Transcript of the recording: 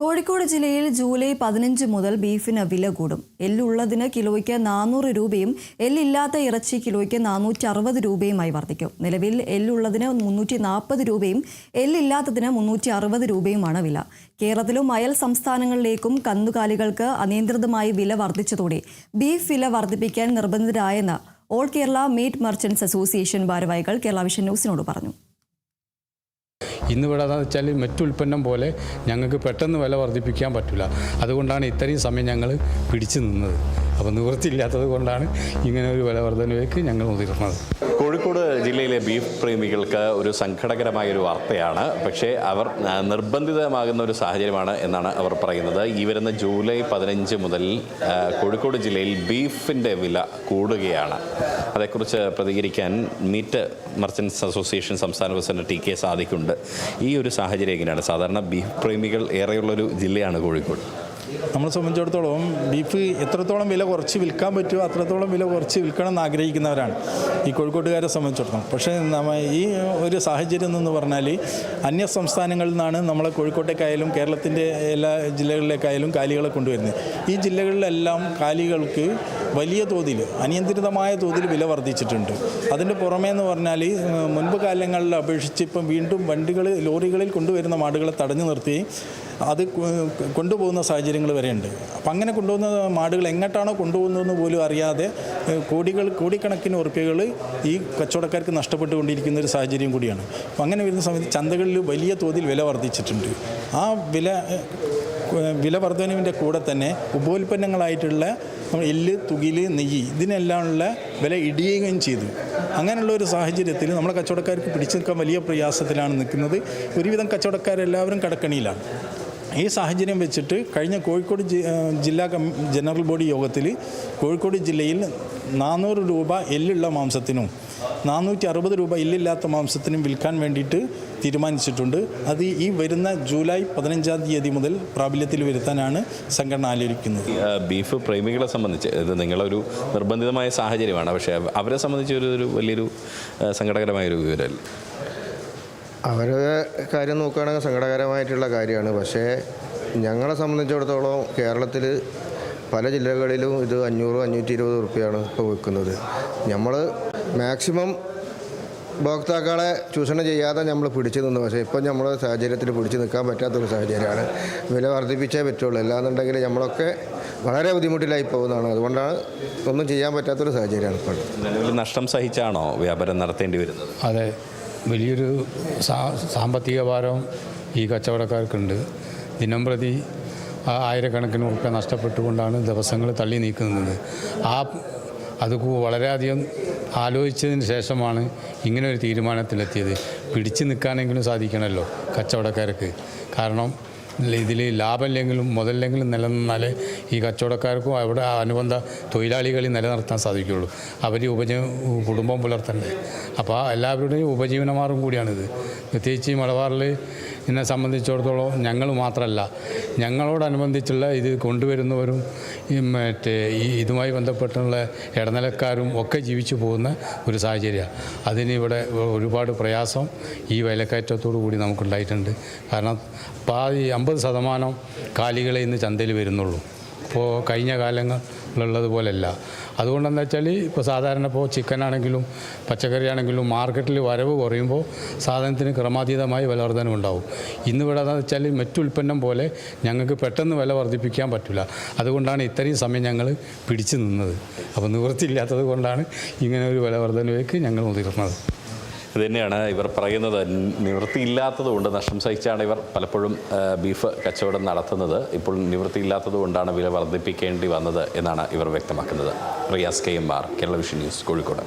കോഴിക്കോട് ജില്ലയിൽ ജൂലൈ 15 മുതൽ ബീഫിന് വില കൂടും. എല്ലുള്ളതിന് കിലോയ്ക്ക് 400 രൂപയും എല്ലില്ലാത്ത ഇറച്ചി കിലോയ്ക്ക് 460 രൂപയുമായി വർദ്ധിക്കും. നിലവിൽ എല്ലുള്ളതിന് 340 രൂപയും എല്ലില്ലാത്തതിന് 360 രൂപയുമാണ് വില. കേരളത്തിലും അയൽ സംസ്ഥാനങ്ങളിലേക്കും കന്നുകാലികൾക്ക് അനിയന്ത്രിതമായി വില വർദ്ധിച്ചതോടെ ബീഫ് വില വർദ്ധിപ്പിക്കാൻ നിർബന്ധിതരായെന്ന് all Kerala meat merchants association ഭാരവാഹികൾ കേരള വിഷൻ ന്യൂസിനോട് പറഞ്ഞു. ഇന്നിവിടെ എന്താണെന്ന് വെച്ചാൽ മറ്റുൽപ്പന്നം പോലെ ഞങ്ങൾക്ക് പെട്ടെന്ന് വില വർദ്ധിപ്പിക്കാൻ പറ്റില്ല. അതുകൊണ്ടാണ് ഇത്രയും സമയം ഞങ്ങൾ പിടിച്ചു നിന്നത്. അപ്പോൾ നിവൃത്തിയില്ലാത്തത് കൊണ്ടാണ് ഇങ്ങനെ ഒരു വില വർധനയിലേക്ക് ഞങ്ങൾ മുതിർന്നത്. കോഴിക്കോട് ജില്ലയിലെ ബീഫ് പ്രേമികൾക്ക് ഒരു സങ്കടകരമായൊരു വാർത്തയാണ്. പക്ഷേ അവർ നിർബന്ധിതമാകുന്ന ഒരു സാഹചര്യമാണ് എന്നാണ് അവർ പറയുന്നത്. ഈ വരുന്ന ജൂലൈ 15 മുതൽ കോഴിക്കോട് ജില്ലയിൽ ബീഫിൻ്റെ വില കൂടുകയാണ്. അതേക്കുറിച്ച് പ്രതികരിക്കാൻ മീറ്റ് മർച്ചന്റ്സ് അസോസിയേഷൻ സംസ്ഥാന പ്രസിഡന്റ് ടി.കെ. സാദിഖുണ്ട്. ഈ ഒരു സാഹചര്യം എങ്ങനെയാണ്? സാധാരണ ബീഫ് പ്രേമികൾ ഏറെയുള്ളൊരു ജില്ലയാണ് കോഴിക്കോട്. നമ്മളെ സംബന്ധിച്ചിടത്തോളം ബീഫ് എത്രത്തോളം വില കുറച്ച് വിൽക്കാൻ പറ്റുമോ അത്രത്തോളം വില കുറച്ച് വിൽക്കണം എന്ന് ആഗ്രഹിക്കുന്നവരാണ് ഈ കോഴിക്കോട്ടുകാരെ സംബന്ധിച്ചിടത്തോളം. പക്ഷേ ഈ ഒരു സാഹചര്യം എന്ന് പറഞ്ഞാൽ അന്യ സംസ്ഥാനങ്ങളിൽ നിന്നാണ് നമ്മളെ കോഴിക്കോട്ടേക്കായാലും കേരളത്തിൻ്റെ എല്ലാ ജില്ലകളിലേക്കായാലും കാലികളെ കൊണ്ടുവരുന്നത്. ഈ ജില്ലകളിലെല്ലാം കാലികൾക്ക് വലിയ തോതിൽ അനിയന്ത്രിതമായ തോതിൽ വില വർദ്ധിച്ചിട്ടുണ്ട്. അതിൻ്റെ പുറമേ എന്ന് പറഞ്ഞാൽ മുൻപ് കാലങ്ങളിൽ അപേക്ഷിച്ച് ഇപ്പം വീണ്ടും ലോറികളിൽ കൊണ്ടുവരുന്ന മാടുകളെ തടഞ്ഞു നിർത്തുകയും അത് കൊണ്ടുപോകുന്ന വരെയുണ്ട്. അപ്പം അങ്ങനെ കൊണ്ടുപോകുന്ന മാടുകൾ എങ്ങോട്ടാണോ കൊണ്ടുപോകുന്നതെന്ന് പോലും അറിയാതെ കോടിക്കണക്കിന് ഉറുപ്പികകൾ ഈ കച്ചവടക്കാർക്ക് നഷ്ടപ്പെട്ടുകൊണ്ടിരിക്കുന്ന ഒരു സാഹചര്യം കൂടിയാണ്. അപ്പം അങ്ങനെ വരുന്ന സമയത്ത് ചന്തകളിൽ വലിയ തോതിൽ വില വർദ്ധിച്ചിട്ടുണ്ട്. ആ വില വർധനവിൻ്റെ കൂടെ തന്നെ ഉപോൽപ്പന്നങ്ങളായിട്ടുള്ള എല്ല്, തുകില്, നെയ്യ് ഇതിനെല്ലാമുള്ള വില ഇടിയുകയും ചെയ്തു. അങ്ങനെയുള്ള ഒരു സാഹചര്യത്തിൽ നമ്മളെ കച്ചവടക്കാർക്ക് പിടിച്ചു നിൽക്കാൻ വലിയ പ്രയാസത്തിലാണ് നിൽക്കുന്നത്. ഒരുവിധം കച്ചവടക്കാരെല്ലാവരും കടക്കണിയിലാണ്. ഈ സാഹചര്യം വെച്ചിട്ട് കഴിഞ്ഞ കോഴിക്കോട് ജില്ലാ ജനറൽ ബോഡി യോഗത്തിൽ കോഴിക്കോട് ജില്ലയിൽ 400 രൂപ എല്ലുള്ള മാംസത്തിനും 460 രൂപ എല്ലില്ലാത്ത മാംസത്തിനും വിൽക്കാൻ വേണ്ടിയിട്ട് തീരുമാനിച്ചിട്ടുണ്ട്. അത് ഈ വരുന്ന ജൂലൈ 15 തീയതി മുതൽ പ്രാബല്യത്തിൽ വരുത്താനാണ് സംഘടന ആലോചിക്കുന്നത്. ബീഫ് പ്രേമികളെ സംബന്ധിച്ച് ഇത് നിങ്ങളൊരു നിർബന്ധിതമായ സാഹചര്യമാണ്. പക്ഷേ അവരെ സംബന്ധിച്ച് ഒരു വലിയൊരു സങ്കടകരമായൊരു വിവരമല്ല. അവരുടെ കാര്യം നോക്കുകയാണെങ്കിൽ സങ്കടകരമായിട്ടുള്ള കാര്യമാണ്. പക്ഷേ ഞങ്ങളെ സംബന്ധിച്ചിടത്തോളം കേരളത്തിൽ പല ജില്ലകളിലും ഇത് 500-520 റുപ്യാണ് ഇപ്പോൾ വിൽക്കുന്നത്. നമ്മൾ മാക്സിമം ഉപഭോക്താക്കളെ ചൂഷണം ചെയ്യാതെ നമ്മൾ പിടിച്ചു നിന്നു. പക്ഷേ ഇപ്പം നമ്മുടെ സാഹചര്യത്തിൽ പിടിച്ചു നിൽക്കാൻ പറ്റാത്തൊരു സാഹചര്യമാണ്. വില വർദ്ധിപ്പിച്ചേ പറ്റുള്ളൂ. അല്ലാന്നുണ്ടെങ്കിൽ നമ്മളൊക്കെ വളരെ ബുദ്ധിമുട്ടിലായി പോകുന്നതാണ്. അതുകൊണ്ടാണ് ഒന്നും ചെയ്യാൻ പറ്റാത്തൊരു സാഹചര്യമാണ് ഇപ്പോൾ. നിലവിൽ നഷ്ടം സഹിച്ചാണോ വ്യാപാരം നടത്തേണ്ടി വരുന്നത്? അതെ, വലിയൊരു സാമ്പത്തിക ഭാരം ഈ കച്ചവടക്കാർക്കുണ്ട്. ദിനംപ്രതി ആയിരക്കണക്കിന് ഉറുപ്പിക നഷ്ടപ്പെട്ടുകൊണ്ടാണ് ദിവസങ്ങൾ തള്ളി നീക്കുന്നത്. അത് വളരെയധികം ആലോചിച്ചതിന് ശേഷമാണ് ഇങ്ങനൊരു തീരുമാനത്തിലെത്തിയത്. പിടിച്ചു നിൽക്കാനെങ്കിലും സാധിക്കണമല്ലോ കച്ചവടക്കാർക്ക്. കാരണം ഇതിൽ ലാഭമില്ലെങ്കിലും മുതലില്ലെങ്കിലും നിലനിന്നാലേ ഈ കച്ചവടക്കാർക്കും അവിടെ അനുബന്ധ തൊഴിലാളികളെ നിലനിർത്താൻ സാധിക്കുകയുള്ളൂ. അവർ കുടുംബം പുലർത്തണ്ടേ. അപ്പോൾ എല്ലാവരുടെയും ഉപജീവനമാർഗം കൂടിയാണിത്. പ്രത്യേകിച്ച് ഈ മലബാറിൽ എന്നെ സംബന്ധിച്ചിടത്തോളം ഞങ്ങൾ മാത്രമല്ല, ഞങ്ങളോടനുബന്ധിച്ചുള്ള ഇത് കൊണ്ടുവരുന്നവരും ഇതുമായി ബന്ധപ്പെട്ടുള്ള ഇടനിലക്കാരും ഒക്കെ ജീവിച്ചു പോകുന്ന ഒരു സാഹചര്യമാണ്. അതിനിവിടെ ഒരുപാട് പ്രയാസം ഈ വിലക്കയറ്റത്തോടു കൂടി നമുക്കുണ്ടായിട്ടുണ്ട്. കാരണം 50% കാലികളെ ഇന്ന് ചന്തയിൽ വരുന്നുള്ളൂ. ഇപ്പോൾ കഴിഞ്ഞ കാലങ്ങളിലുള്ളതുപോലെയല്ല. അതുകൊണ്ടെന്ന് വെച്ചാൽ ഇപ്പോൾ സാധാരണ ഇപ്പോൾ ചിക്കനാണെങ്കിലും പച്ചക്കറിയാണെങ്കിലും മാർക്കറ്റിൽ വരവ് കുറയുമ്പോൾ സാധനത്തിന് ക്രമാതീതമായി വില വർധന ഉണ്ടാവും. ഇന്നിവിടെ എന്താണെന്ന് വെച്ചാൽ മറ്റുൽപ്പന്നം പോലെ ഞങ്ങൾക്ക് പെട്ടെന്ന് വില വർദ്ധിപ്പിക്കാൻ പറ്റില്ല. അതുകൊണ്ടാണ് ഇത്രയും സമയം ഞങ്ങൾ പിടിച്ചു നിന്നത്. അപ്പോൾ നിവൃത്തിയില്ലാത്തത് കൊണ്ടാണ് ഇങ്ങനെ ഒരു വില വർധനയിലേക്ക് ഞങ്ങൾ മുതിർന്നത്. ഇത് തന്നെയാണ് ഇവർ പറയുന്നത്. നിവൃത്തിയില്ലാത്തതുകൊണ്ട് നഷ്ടം സഹിച്ചാണ് ഇവർ പലപ്പോഴും ബീഫ് കച്ചവടം നടത്തുന്നത്. ഇപ്പോൾ നിവൃത്തിയില്ലാത്തതുകൊണ്ടാണ് വില വർദ്ധിപ്പിക്കേണ്ടി വന്നത് എന്നാണ് ഇവർ വ്യക്തമാക്കുന്നത്. Riyas KMR, Kerala vision news, Kozhikode.